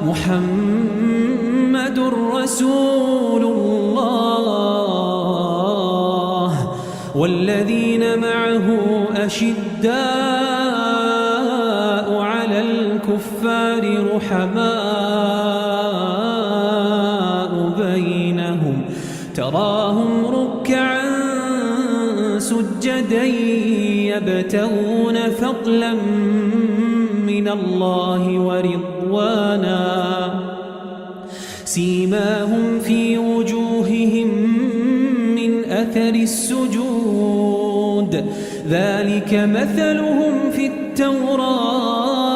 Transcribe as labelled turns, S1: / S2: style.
S1: محمد رسول الله والذين معه أشداء على الكفار رحماء بينهم تراهم ركعا سجدا يبتغون فضلا من الله ورضوانا سيماهم في وجوههم من أثر السجود ذلك مثلهم في التوراة